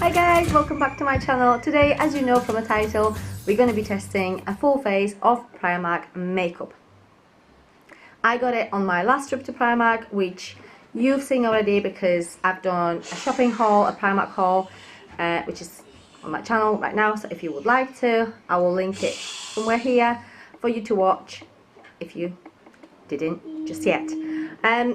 Hi guys, welcome back to my channel. Today, as you know from the title, we're going to be testing a full face of Primark makeup. I got it on my last trip to Primark, which you've seen already because I've done a shopping haul, a Primark haul, which is on my channel right now. So if you would like to, I will link it somewhere here for you to watch if you didn't just yet.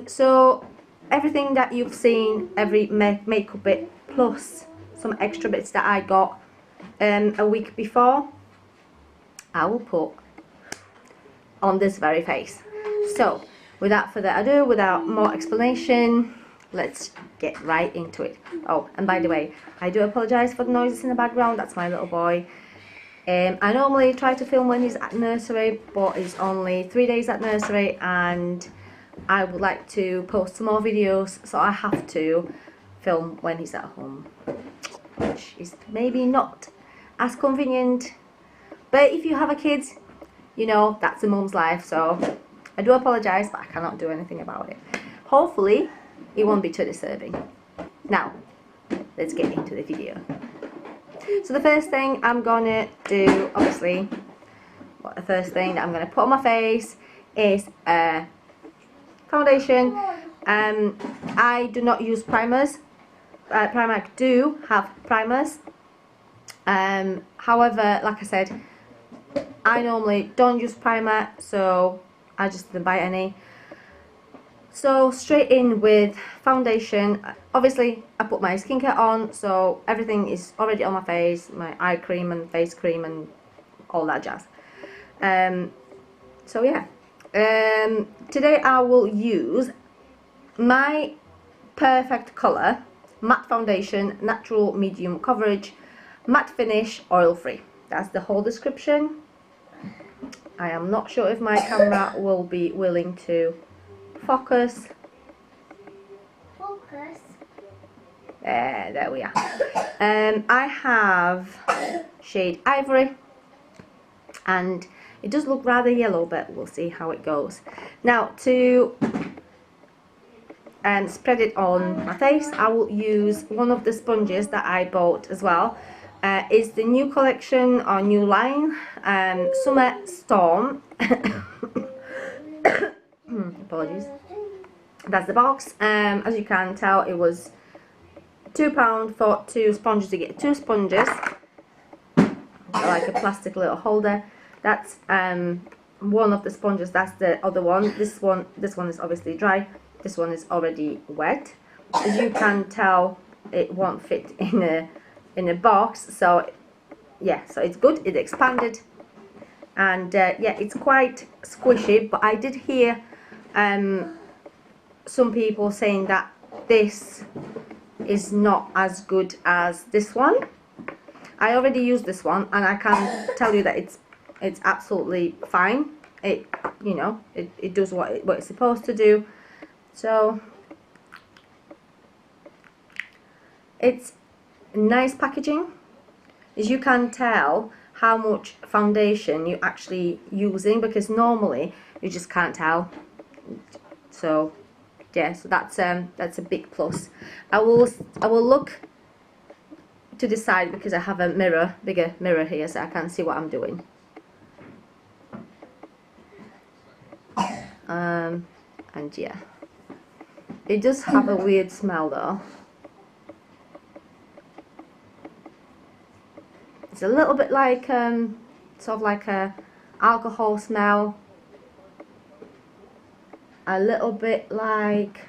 So everything that you've seen, every makeup bit plus some extra bits that I got a week before, I will put on this very face. So without further ado, without more explanation, let's get right into it. Oh, and by the way, I do apologize for the noises in the background. That's my little boy. I normally try to film when he's at nursery, but he's only 3 days at nursery and I would like to post some more videos, so I have to film when he's at home, which is maybe not as convenient, but if you have a kid, you know that's a mum's life. So I do apologize, but I cannot do anything about it. Hopefully it won't be too disturbing. Now let's get into the video. So the first thing I'm gonna do, obviously, the first thing that I'm gonna put on my face is a foundation. I do not use primers. Primark do have primers. However, like I said, I normally don't use primer, so I just didn't buy any. So straight in with foundation. Obviously I put my skincare on, so everything is already on my face, my eye cream and face cream and all that jazz. So yeah, today I will use my perfect colour matte foundation, natural medium coverage, matte finish, oil free. That's the whole description. I am not sure if my camera will be willing to focus. There we are. I have shade Ivory and it does look rather yellow, but we'll see how it goes. Now to spread it on my face, I will use one of the sponges that I bought as well. Is the new collection or new line, Summer Storm. Apologies. That's the box. As you can tell, it was £2 for 2 sponges. You get 2 sponges, like a plastic little holder. That's one of the sponges. That's the other one. This one is obviously dry. This one is already wet. As you can tell, it won't fit in a box. So yeah, so it's good. It expanded, and yeah, it's quite squishy. But I did hear some people saying that this is not as good as this one. I already used this one and I can tell you that it's absolutely fine. It, you know, it does what it's supposed to do. So it's nice packaging. As you can tell how much foundation you're actually using, because normally you just can't tell. So yeah, so that's a big plus. I will look to the side because I have a bigger mirror here, so I can see what I'm doing. And yeah, it does have a weird smell though. It's a little bit like sort of like a alcohol smell. A little bit like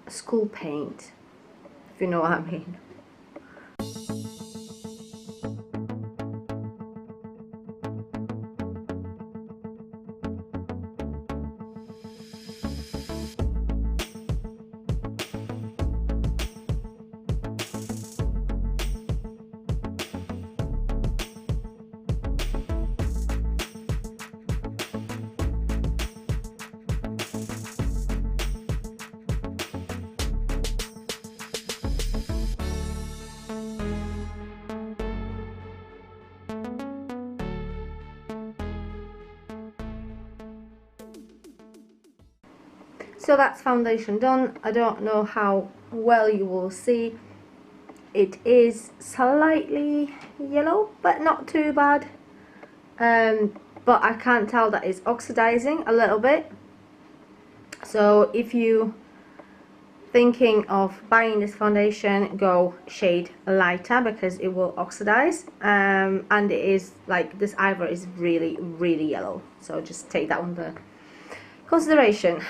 school paint, if you know what I mean. So that's foundation done. I don't know how well you will see, it is slightly yellow, but not too bad. But I can't tell that it's oxidizing a little bit. So if you thinking of buying this foundation, go shade lighter because it will oxidize, and it is like this ivory is really yellow, so just take that under consideration.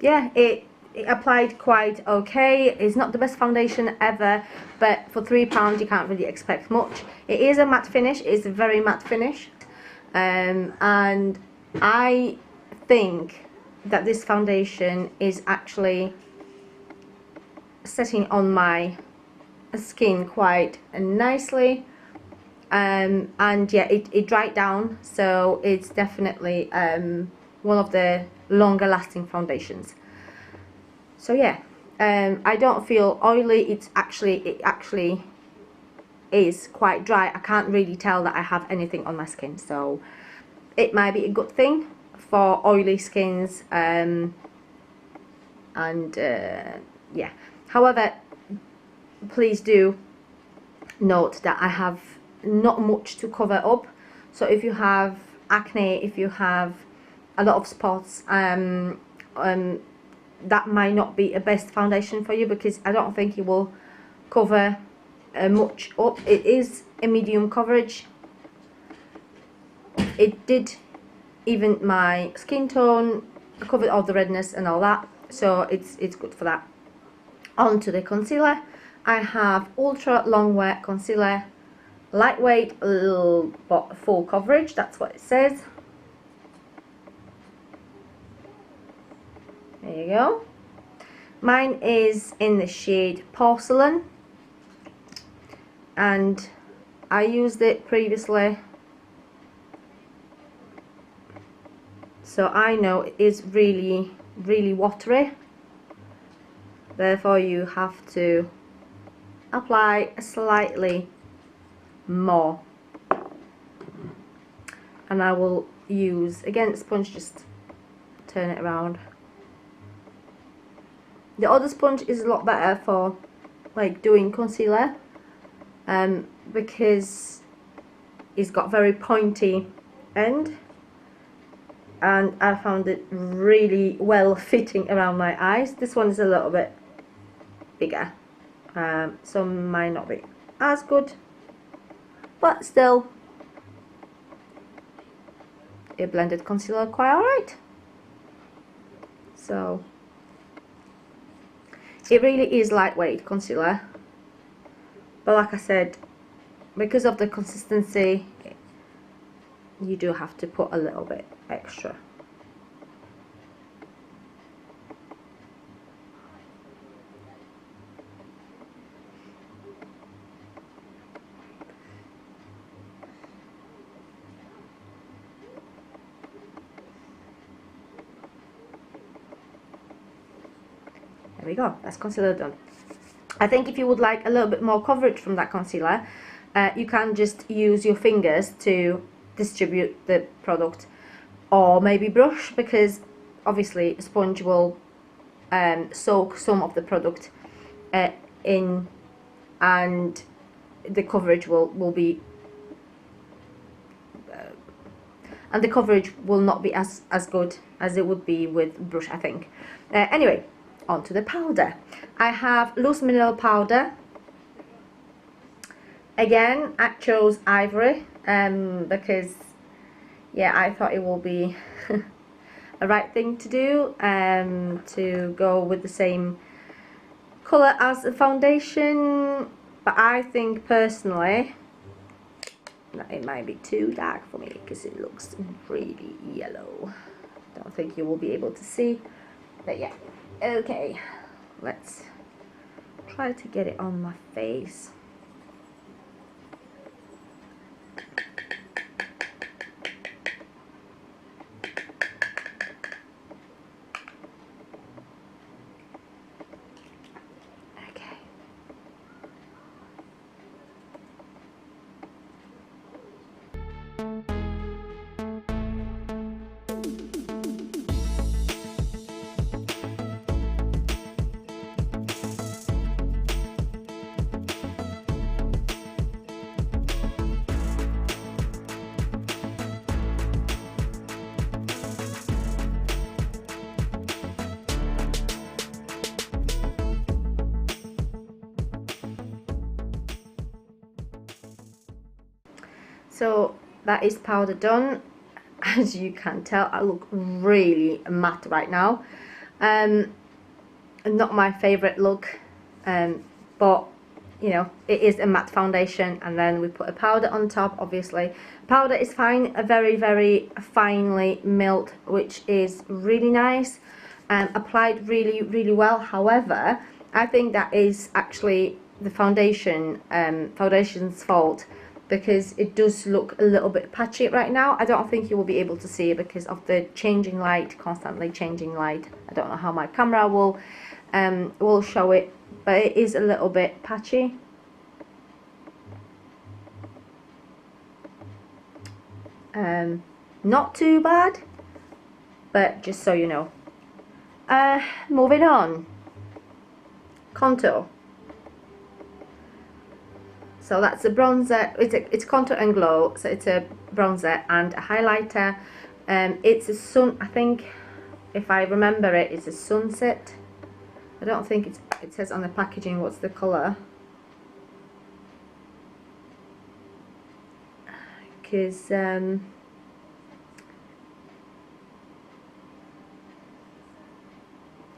Yeah, it applied quite okay. It's not the best foundation ever, but for £3 you can't really expect much. It is a matte finish, it's a very matte finish, and I think that this foundation is actually setting on my skin quite nicely, and yeah, it dried down, so it's definitely one of the longer lasting foundations. So yeah, I don't feel oily. It actually is quite dry. I can't really tell that I have anything on my skin, so it might be a good thing for oily skins. Yeah, however, please do note that I have not much to cover up, so if you have acne, if you have a lot of spots, that might not be a best foundation for you, because I don't think it will cover much up. It is a medium coverage. It did even my skin tone, covered all the redness and all that, so it's good for that. On to the concealer. I have ultra long wear concealer, lightweight, but full coverage, that's what it says. There you go. Mine is in the shade Porcelain, and I used it previously, so I know it is really watery, therefore you have to apply slightly more. And I will use, again, sponge, just turn it around. The other sponge is a lot better for like doing concealer, because it's got very pointy end, and I found it really well fitting around my eyes. This one is a little bit bigger, so might not be as good, but still it blended concealer quite alright. So it really is lightweight concealer, but like I said, because of the consistency, you do have to put a little bit extra. There we go, that's concealer done. I think if you would like a little bit more coverage from that concealer, you can just use your fingers to distribute the product, or maybe brush, because obviously a sponge will soak some of the product in, and the coverage will be and the coverage will not be as good as it would be with brush, I think. Anyway, onto the powder. I have loose mineral powder. Again, I chose Ivory because yeah, I thought it will be a right thing to do, to go with the same colour as the foundation, but I think personally that it might be too dark for me because it looks really yellow. Don't think you will be able to see, but yeah. Okay, let's try to get it on my face. Okay. So that is powder done. As you can tell, I look really matte right now. Not my favorite look, but you know, it is a matte foundation, and then we put a powder on top. Obviously powder is fine, a very, very finely milled, which is really nice, and applied really, really well. However, I think that is actually the foundation's fault, because it does look a little bit patchy right now. I don't think you will be able to see it because of the changing light, constantly changing light. I don't know how my camera will show it, but it is a little bit patchy. Not too bad, but just so you know. Moving on, contour. So that's a bronzer. It's contour and glow. So it's a bronzer and a highlighter. It's a I think, if I remember it, it's a sunset. I don't think it says on the packaging what's the colour, because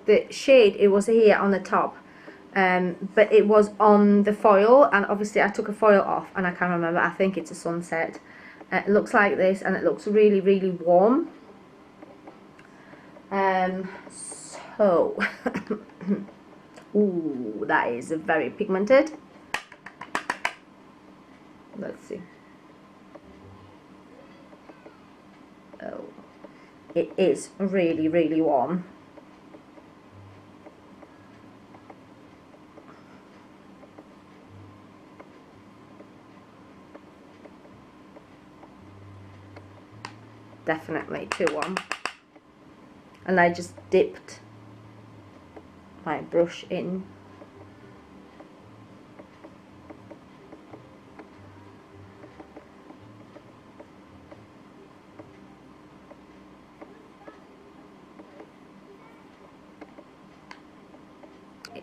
the shade, it was here on the top, but it was on the foil, and obviously I took a foil off and I can't remember. I think it's a sunset. It looks like this, and it looks really, really warm. So ooh, that is very pigmented. Let's see. Oh, it is really, really warm. Definitely too warm. And I just dipped my brush in.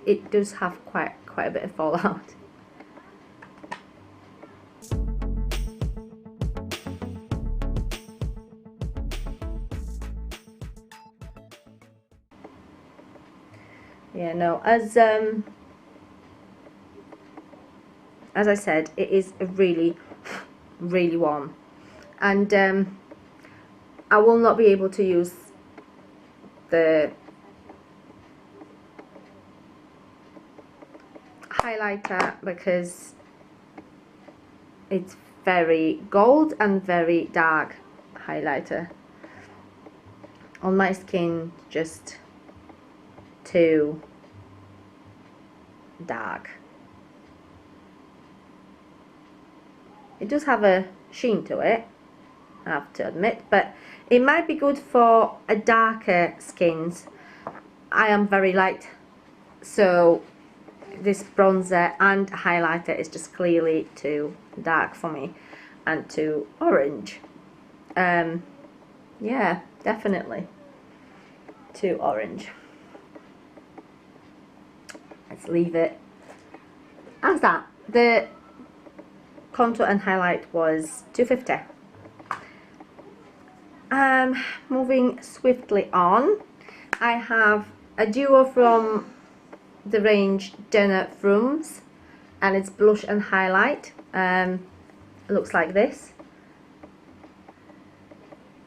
It does have quite a bit of fallout. Yeah, no, as I said, it is really, really warm, and I will not be able to use the highlighter because it's very gold and very dark highlighter. On my skin, just too dark. It does have a sheen to it, I have to admit, but it might be good for a darker skins. I am very light, so this bronzer and highlighter is just clearly too dark for me, and too orange. Yeah, definitely too orange. Let's leave it as that. The contour and highlight was $2.50. Moving swiftly on, I have a duo from the range Dinner Frooms, and it's blush and highlight. It looks like this.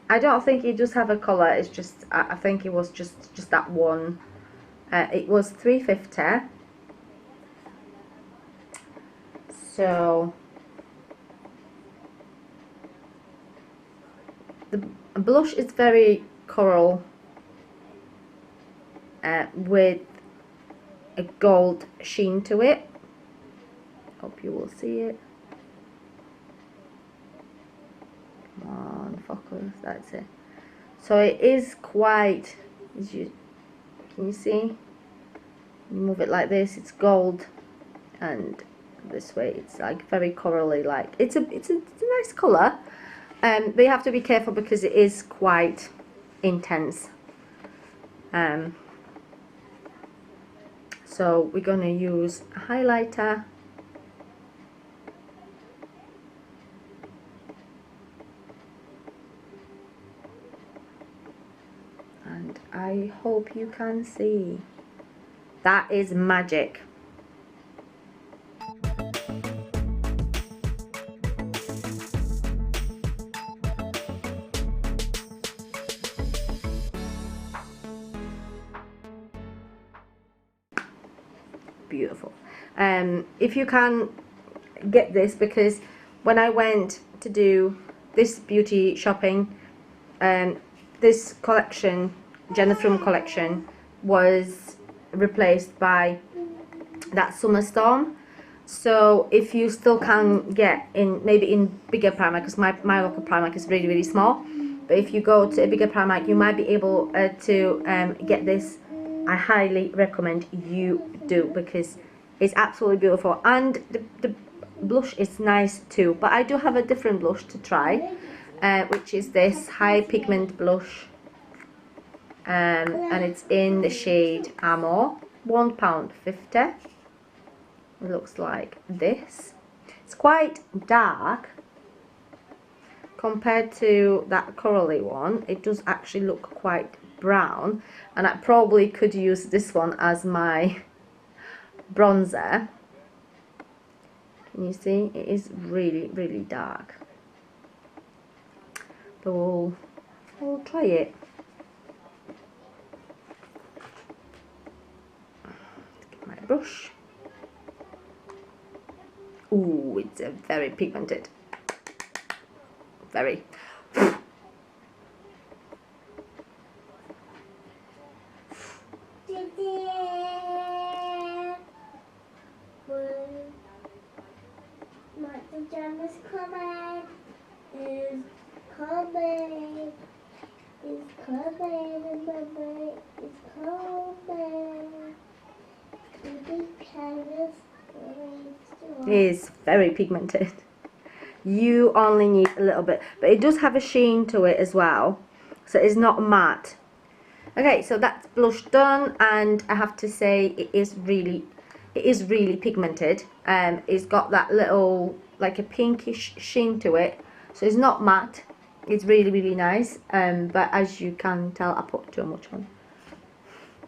I don't think it does have a colour, it's just, I think it was just that one. It was $3.50. So the blush is very coral, with a gold sheen to it. Hope you will see it. Come on, focus, that's it. So it is quite, can you see? Move it like this, it's gold, and this way it's like very corally, like it's a nice colour, but you have to be careful because it is quite intense. So we're going to use a highlighter, and I hope you can see. That is magic. Beautiful. If you can get this, because when I went to do this beauty shopping, this collection, Jennifer collection, was replaced by that Summer Storm. So if you still can get in, maybe in bigger Primark, because my local Primark is really small, but if you go to a bigger Primark, you might be able to get this. I highly recommend you do, because it's absolutely beautiful, and the blush is nice too. But I do have a different blush to try, which is this high pigment blush, and it's in the shade Amor, £1.50. It looks like this. It's quite dark compared to that corally one. It does actually look quite brown, and I probably could use this one as my bronzer. Can you see? It is really dark, but we'll try it. Let's get my brush. Ooh, it's very pigmented. Very. My pajamas coming. Is coming. Is coming. Mama is coming. Baby carrots. It is very pigmented. You only need a little bit, but it does have a sheen to it as well, so it's not matte. Okay, so that's blush done, and I have to say it is really pigmented. It's got that little, like a pinkish sheen to it, so it's not matte. It's really nice, but as you can tell, I put too much on.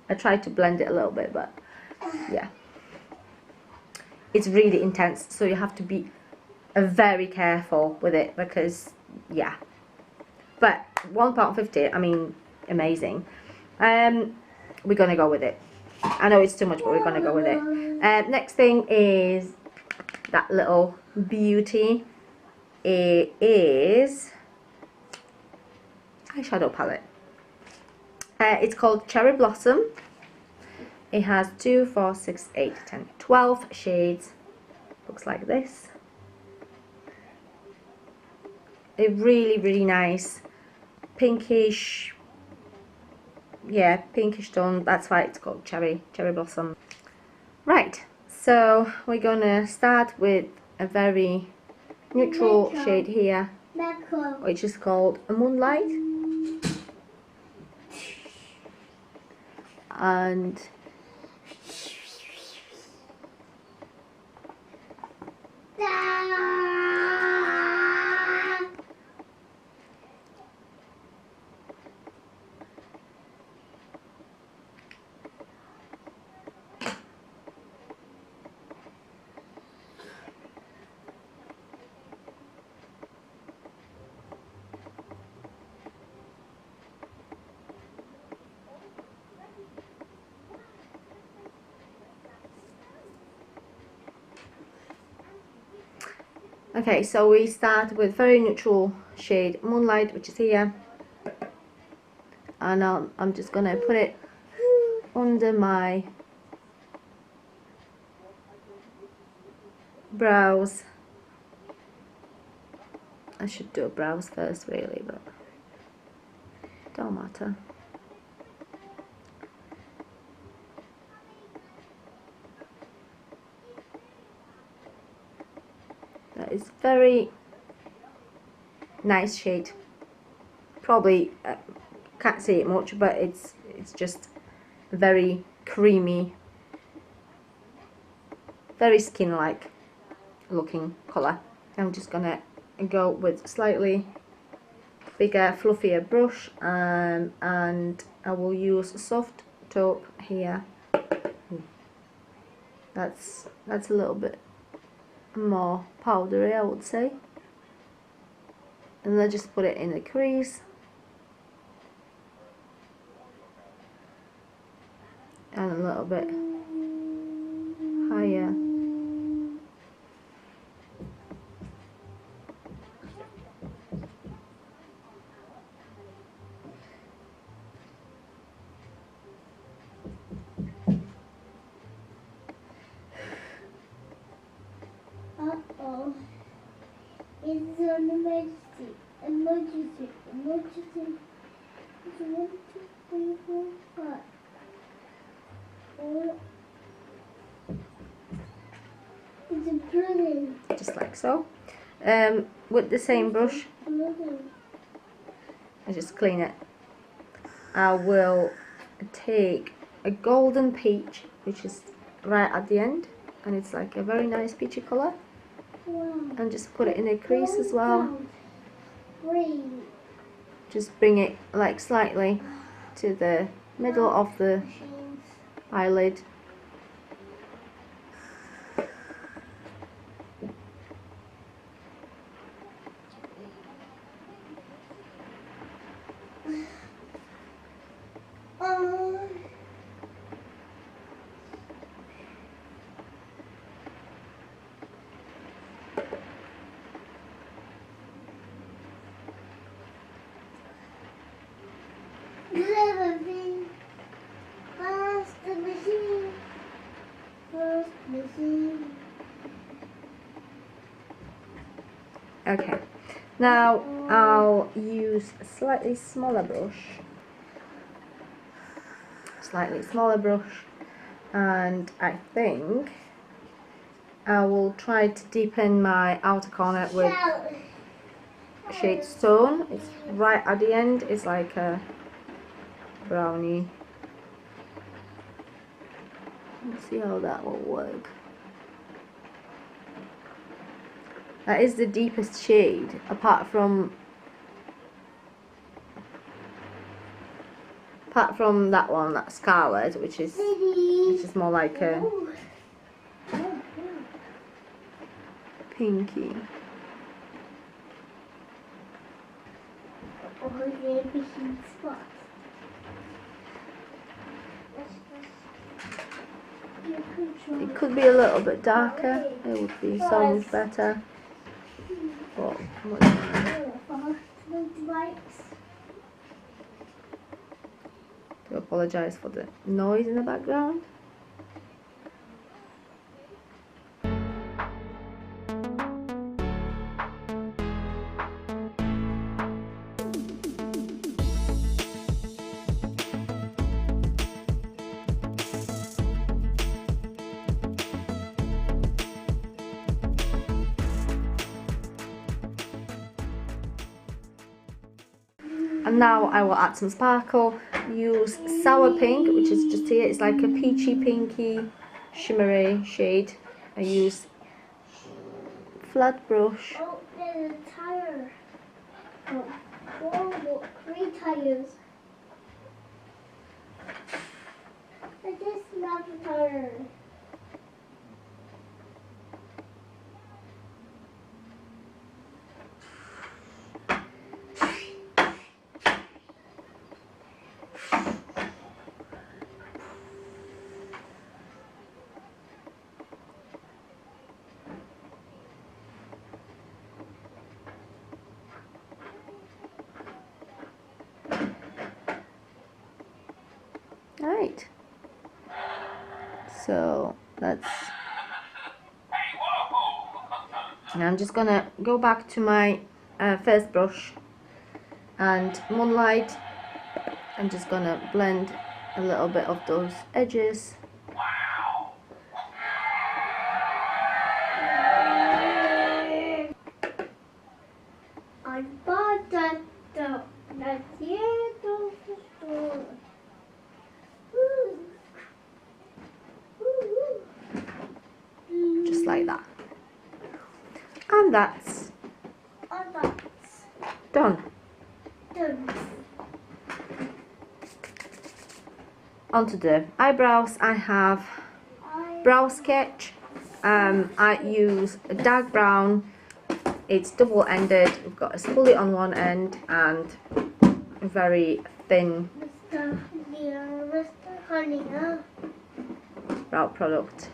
I tried to blend it a little bit, but yeah, it's really intense, so you have to be very careful with it, because yeah. But £1.50, I mean, amazing. We're gonna go with it. I know it's too much, but we're gonna go with it. Next thing is that little beauty. It is eyeshadow palette. It's called Cherry Blossom. It has 2, 4, 6, 8, 10, 12 shades. Looks like this. A really nice pinkish, yeah, pinkish tone. That's why it's called Cherry Blossom. Right, so we're gonna start with a very neutral shade here, which is called Moonlight, and okay, so we start with very neutral shade Moonlight, which is here, and I'm just gonna put it under my brows. I should do brows first really, but don't matter. That is very nice shade. Probably can't see it much, but it's just very creamy, very skin-like looking colour. I'm just gonna go with slightly bigger, fluffier brush, and I will use soft taupe here. That's a little bit more powdery, I would say. And then just put it in the crease. And a little bit higher. Uh-oh. It's an emergency. Emergency. Emergency. It's 1, 2, 3, 4, 5. It's improving. Just like so. With the same brush, I just clean it. I will take a golden peach, which is right at the end, and it's like a very nice peachy colour, and just put it in a crease as well. Just bring it like slightly to the middle of the eyelid. Okay, now I'll use a slightly smaller brush, and I think I will try to deepen my outer corner with shade Stone. It's right at the end, it's like a brownie. Let's see how that will work. That is the deepest shade, apart from that one, that Scarlet, which is more like a pinky. It could be a little bit darker, it would be so much better. But I apologise for the noise in the background. And now I will add some sparkle. Use Sour Pink, which is just here. It's like a peachy, pinky, shimmery shade. I use flat brush. Oh, there's a tire. Oh, look, 3 tires. I just smelled the tire. Right. So that's. And I'm just gonna go back to my first brush and Moonlight. I'm just gonna blend a little bit of those edges. I bought that here to the store. Just like that. And that's done. buttons. Onto the eyebrows, I have Brow Sketch. I use a dark brown. It's double-ended. We've got a spoolie on one end and a very thin Mr. Honey, brow product.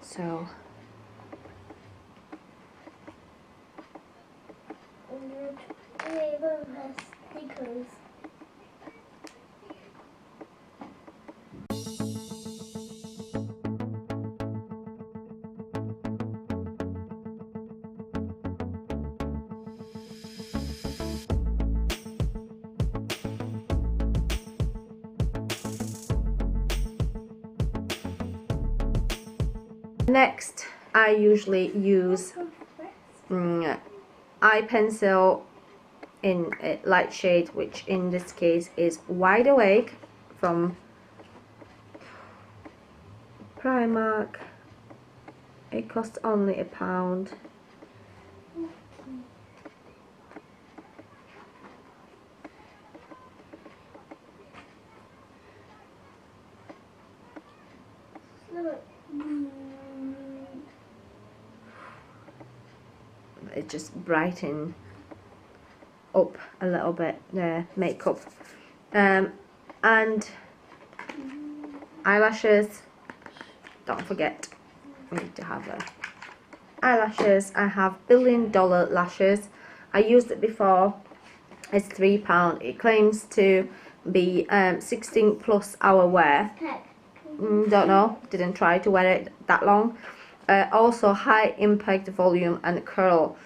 So stickers. next, I usually use eye pencil in a light shade, which in this case is Wide Awake from Primark. It costs only £1. It just brighten up a little bit the makeup, and eyelashes. Don't forget, we need to have eyelashes. I have $1 billion lashes. I used it before. It's £3. It claims to be 16+ hour wear. Don't know, didn't try to wear it that long. Also high impact, volume and curl.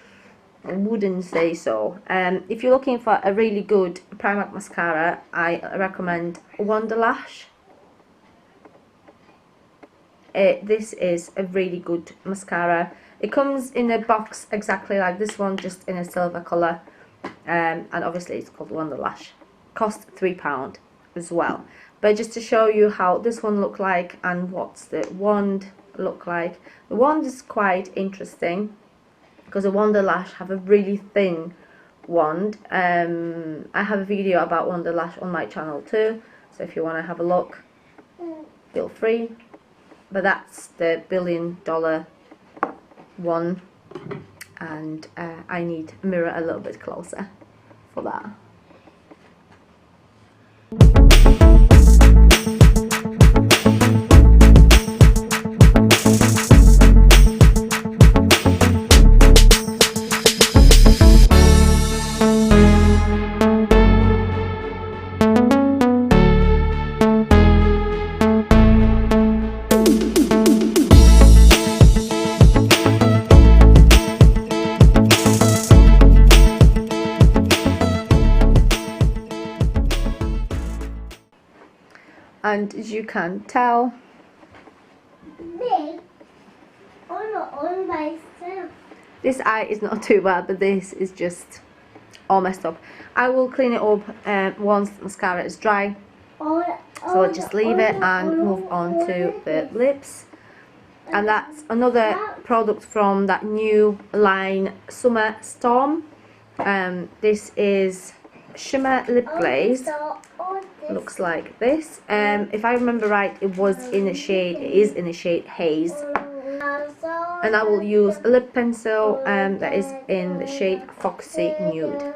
I wouldn't say so. If you're looking for a really good Primark mascara, I recommend Wonderlash. This is a really good mascara. It comes in a box exactly like this one, just in a silver colour, and obviously it's called Wonderlash. Cost £3 as well. But just to show you how this one look like and what's the wand look like. The wand is quite interesting because the Wonderlash have a really thin wand. I have a video about Wonderlash on my channel too, so if you want to have a look, feel free. But that's the $1 billion one, and I need a mirror a little bit closer for that. And as you can tell, this eye is not too bad, but this is just all messed up. I will clean it up once the mascara is dry. So I'll just leave it and move on to the lips. And that's another product from that new line Summer Storm. This is shimmer lip glaze. Looks like this. If I remember right, it is in a shade Haze. And I will use a lip pencil that is in the shade Foxy Nude.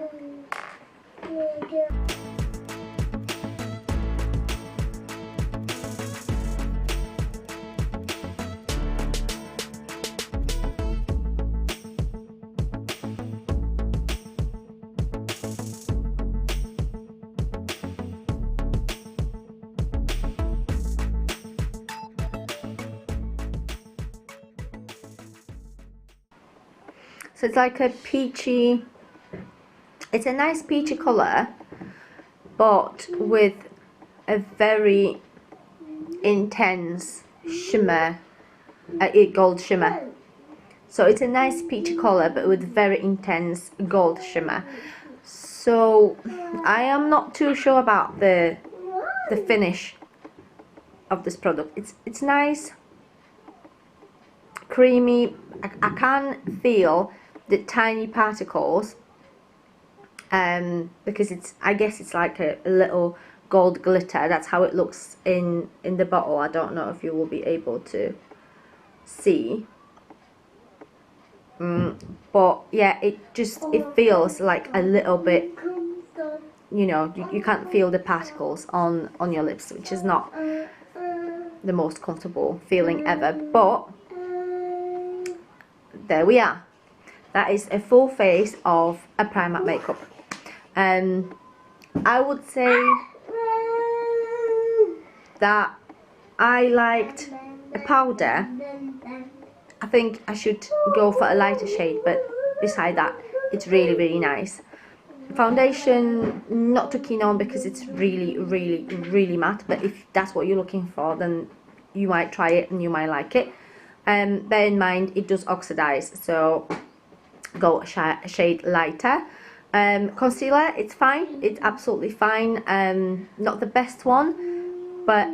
So it's like a peachy, it's a nice peachy colour, but with a very intense shimmer, gold shimmer. So it's a nice peachy colour, but with very intense gold shimmer. So I am not too sure about the finish of this product. It's nice, creamy. I can feel the tiny particles, because I guess it's like a little gold glitter. That's how it looks in the bottle. I don't know if you will be able to see. But yeah, it feels like a little bit, you know, you can't feel the particles on your lips, which is not the most comfortable feeling ever. But there we are. That is a full face of a Primark makeup. I would say that I liked a powder. I think I should go for a lighter shade, but beside that, it's really, really nice. Foundation, not too keen on because it's really, really, really matte, but if that's what you're looking for, then you might try it and you might like it. Bear in mind, it does oxidize, so go a shade lighter. Concealer, it's fine, it's absolutely fine. Not the best one, but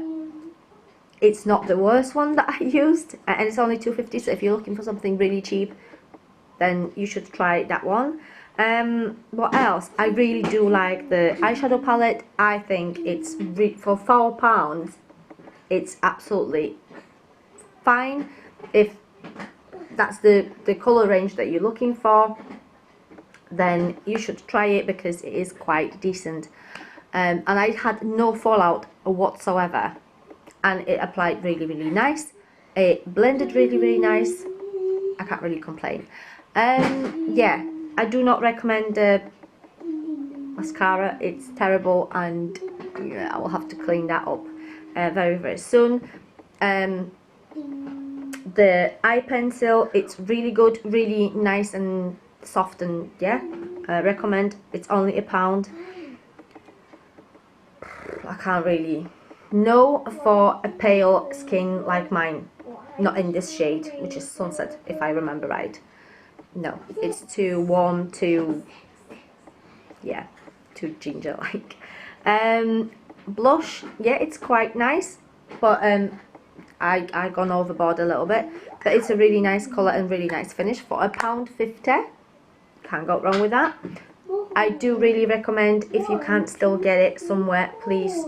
it's not the worst one that I used, and it's only £2.50, so if you're looking for something really cheap, then you should try that one. What else? I really do like the eyeshadow palette. I think it's for £4, it's absolutely fine. If that's the colour range that you're looking for, then you should try it because it is quite decent. And I had no fallout whatsoever, and it applied really, really nice. It blended really, really nice. I can't really complain. Yeah, I do not recommend the mascara. It's terrible, and yeah, I will have to clean that up very, very soon. The eye pencil, it's really good, really nice and soft, and yeah, I recommend. It's only £1. I can't really. No, for a pale skin like mine, not in this shade, which is Sunset, if I remember right. No, it's too warm, too, yeah, too ginger like. Blush, yeah, it's quite nice, but I gone overboard a little bit, but it's a really nice colour and really nice finish for £1.50. Can't go wrong with that. I do really recommend, if you can't still get it somewhere, please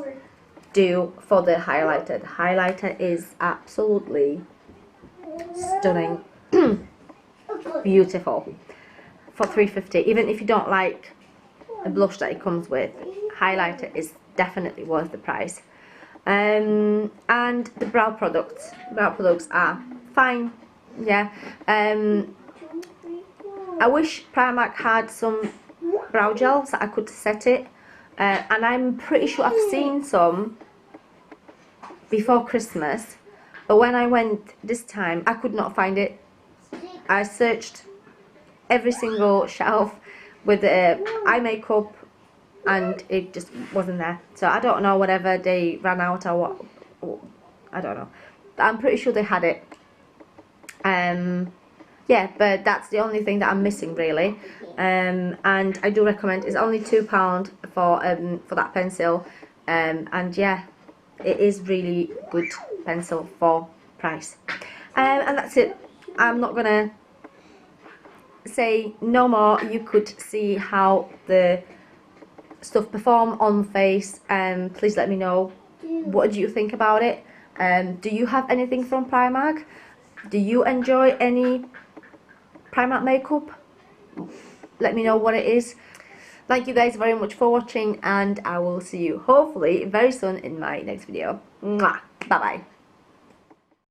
do for the highlighter. The highlighter is absolutely stunning. Beautiful for £3.50. Even if you don't like the blush that it comes with, highlighter is definitely worth the price. And the brow products are fine, yeah. I wish Primark had some brow gels that I could set it, and I'm pretty sure I've seen some before Christmas, but when I went this time I could not find it. I searched every single shelf with eye makeup and it just wasn't there, so I don't know, whatever, they ran out or what, I don't know, but I'm pretty sure they had it. Yeah, but that's the only thing that I'm missing really, and I do recommend. It's only £2 for that pencil, and yeah, it is really good pencil for price. And that's it. I'm not gonna say no more. You could see how the stuff perform on face, and please let me know, what do you think about it. Do you have anything from Primark? Do you enjoy any Primark makeup? Let me know what it is. Thank you guys very much for watching, and I will see you hopefully very soon in my next video. Mwah. Bye bye.